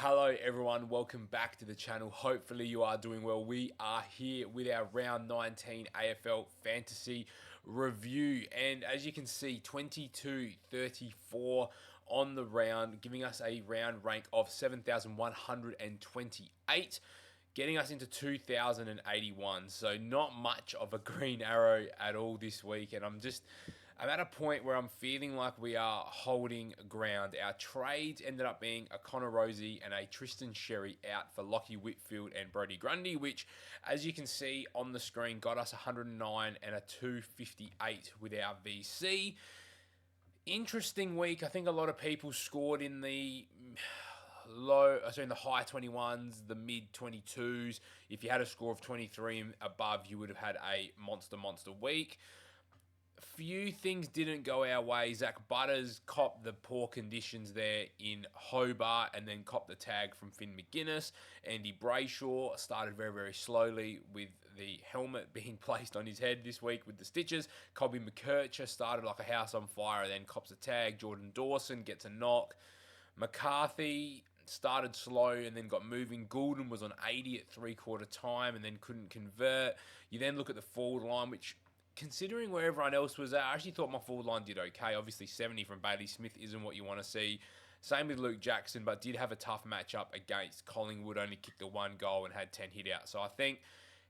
Hello everyone, welcome back to the channel. Hopefully you are doing well. We are here with our round 19 AFL fantasy review, and as you can see, 22-34 on the round, giving us a round rank of 7,128, getting us into 2,081. So not much of a green arrow at all this week, and I'm at a point where I'm feeling like we are holding ground. Our trades ended up being a Connor Rosie and a Tristan Sherry out for Lockie Whitfield and Brodie Grundy, which, as you can see on the screen, got us 109 and a 258 with our VC. Interesting week. I think a lot of people scored in the in the high 21s, the mid 22s. If you had a score of 23 and above, you would have had a monster week. Few things didn't go our way. Zach Butters copped the poor conditions there in Hobart and then copped the tag from Finn McGuinness. Andy Brayshaw started very slowly with the helmet being placed on his head this week with the stitches. Colby McKercher started like a house on fire and then cops a tag. Jordan Dawson gets a knock. McCarthy started slow and then got moving. Goulden was on 80 at three-quarter time and then couldn't convert. You then look at the forward line, which, considering where everyone else was at, I actually thought my forward line did okay. Obviously, 70 from Bailey Smith isn't what you want to see. Same with Luke Jackson, but did have a tough matchup against Collingwood, only kicked the one goal and had 10 hit outs. So I think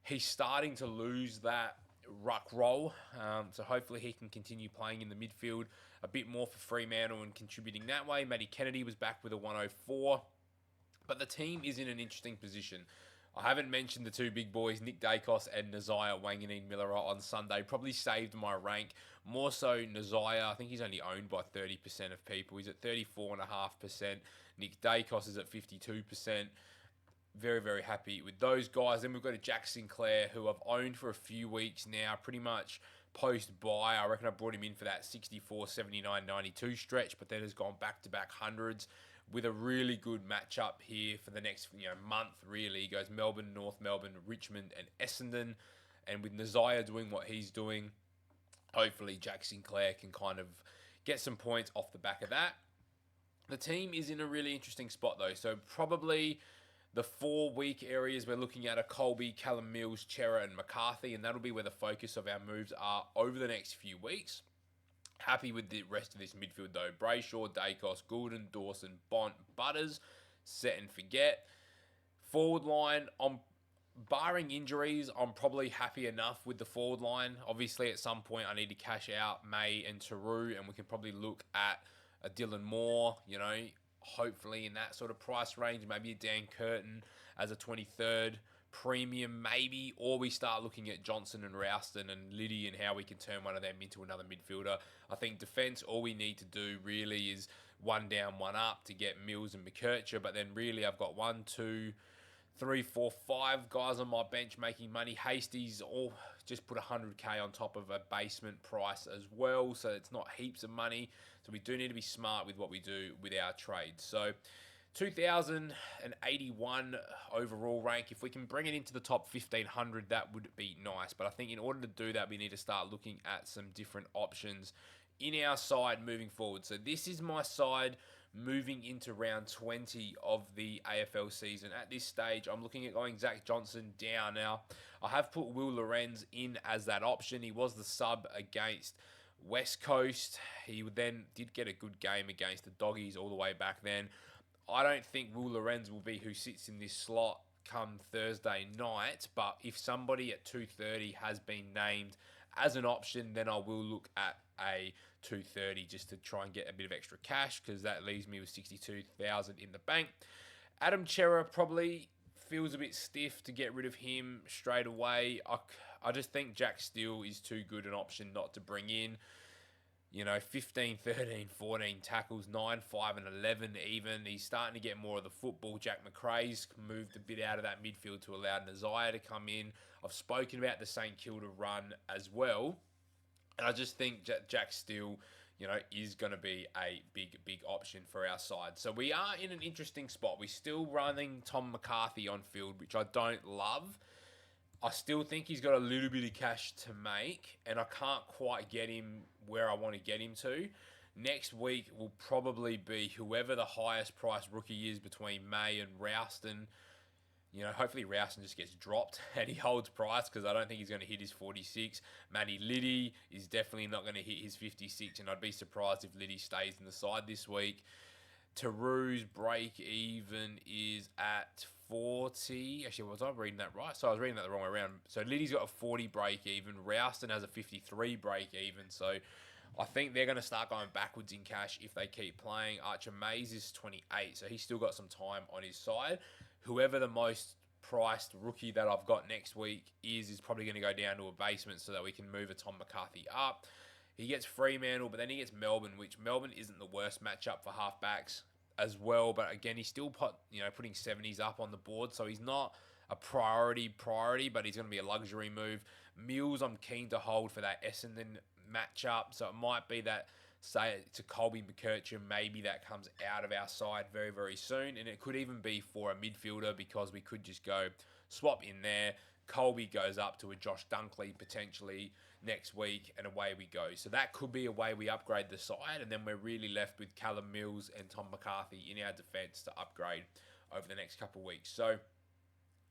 he's starting to lose that ruck role. So hopefully he can continue playing in the midfield a bit more for Fremantle and contributing that way. Matty Kennedy was back with a 104. But the team is in an interesting position. I haven't mentioned the two big boys, Nick Dacos and Nazaya Wanganeen-Miller on Sunday. Probably saved my rank. More so Nazaya. I think he's only owned by 30% of people. He's at 34.5%. Nick Dacos is at 52%. Very happy with those guys. Then we've got a Jack Sinclair, who I've owned for a few weeks now, pretty much post-buy. I reckon I brought him in for that 64, 79, 92 stretch, but then has gone back-to-back hundreds with a really good matchup here for the next month, really. He goes Melbourne, North Melbourne, Richmond, and Essendon. And with Nazaya doing what he's doing, hopefully Jack Sinclair can kind of get some points off the back of that. The team is in a really interesting spot, though. So probably the 4 weak areas we're looking at are Colby, Callum Mills, Chera, and McCarthy, and that'll be where the focus of our moves are over the next few weeks. Happy with the rest of this midfield, though. Brayshaw, Dacos, Goulden, Dawson, Bont, Butters, set and forget. Forward line, barring injuries, I'm probably happy enough with the forward line. Obviously, at some point, I need to cash out May and Taru, and we can probably look at a Dylan Moore, hopefully in that sort of price range. Maybe a Dan Curtin as a 23rd premium, maybe, or we start looking at Johnson and Rouston and Liddy and how we can turn one of them into another midfielder. I think defence, all we need to do really is one down, one up to get Mills and McKercher, but then really I've got 1, 2, 3, 4, 5 guys on my bench making money. Hastie's all just put 100k on top of a basement price as well, so it's not heaps of money. So we do need to be smart with what we do with our trades. So 2,081 overall rank. If we can bring it into the top 1,500, that would be nice. But I think in order to do that, we need to start looking at some different options in our side moving forward. So this is my side moving into round 20 of the AFL season. At this stage, I'm looking at going Zach Johnson down. Now, I have put Will Lorenz in as that option. He was the sub against West Coast. He then did get a good game against the Doggies all the way back then. I don't think Will Lorenz will be who sits in this slot come Thursday night, but if somebody at 230 has been named as an option, then I will look at a 230 just to try and get a bit of extra cash, because that leaves me with 62,000 in the bank. Adam Chera probably feels a bit stiff to get rid of him straight away. I just think Jack Steele is too good an option not to bring in. 15, 13, 14 tackles, 9, 5, and 11 even. He's starting to get more of the football. Jack McRae's moved a bit out of that midfield to allow Nazaya to come in. I've spoken about the St Kilda run as well. And I just think Jack Steele, is going to be a big option for our side. So we are in an interesting spot. We're still running Tom McCarthy on field, which I don't love. I still think he's got a little bit of cash to make, and I can't quite get him where I want to get him to. Next week will probably be whoever the highest price rookie is between May and Rouston. Hopefully Rouston just gets dropped and he holds price, because I don't think he's going to hit his 46. Matty Liddy is definitely not going to hit his 56, and I'd be surprised if Liddy stays in the side this week. Taru's break even is at 40. Actually, was I reading that right? So I was reading that the wrong way around. So Liddy's got a 40 break even. Rouston has a 53 break even. So I think they're going to start going backwards in cash if they keep playing. Archer Mays is 28, so he's still got some time on his side. Whoever the most priced rookie that I've got next week is probably going to go down to a basement so that we can move a Tom McCarthy up. He gets Fremantle, but then he gets Melbourne, which Melbourne isn't the worst matchup for halfbacks as well. But again, he's still putting 70s up on the board, so he's not a priority, but he's going to be a luxury move. Mills, I'm keen to hold for that Essendon matchup, so it might be that, say to Colby McKercher, maybe that comes out of our side very, very soon. And it could even be for a midfielder, because we could just go swap in there. Colby goes up to a Josh Dunkley potentially next week, and away we go. So that could be a way we upgrade the side, and then we're really left with Callum Mills and Tom McCarthy in our defence to upgrade over the next couple of weeks. So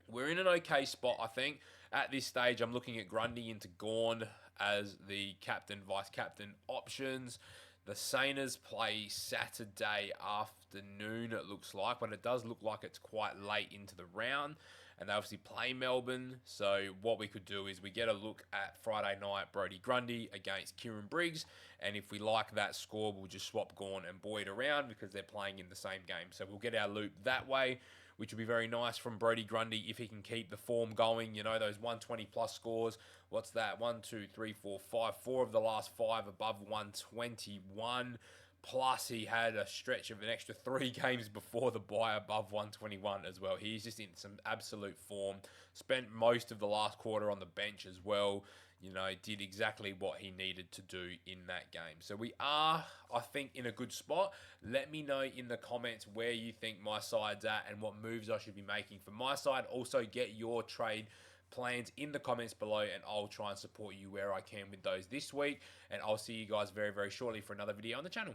we're in an okay spot, I think. At this stage, I'm looking at Grundy into Gawn as the captain, vice-captain options. The Sainers play Saturday afternoon, it looks like, but it does look like it's quite late into the round. And they obviously play Melbourne. So what we could do is we get a look at Friday night Brodie Grundy against Kieran Briggs. And if we like that score, we'll just swap Gawn and Boyd around, because they're playing in the same game. So we'll get our loop that way, which would be very nice from Brodie Grundy if he can keep the form going. Those 120 plus scores. What's that? 1, 2, 3, 4, 5. 4 of the last 5 above 121. Plus, he had a stretch of an extra 3 games before the bye above 121 as well. He's just in some absolute form. Spent most of the last quarter on the bench as well. Did exactly what he needed to do in that game. So we are, I think, in a good spot. Let me know in the comments where you think my side's at and what moves I should be making for my side. Also, get your trade plans in the comments below, and I'll try and support you where I can with those this week. And I'll see you guys very, very shortly for another video on the channel.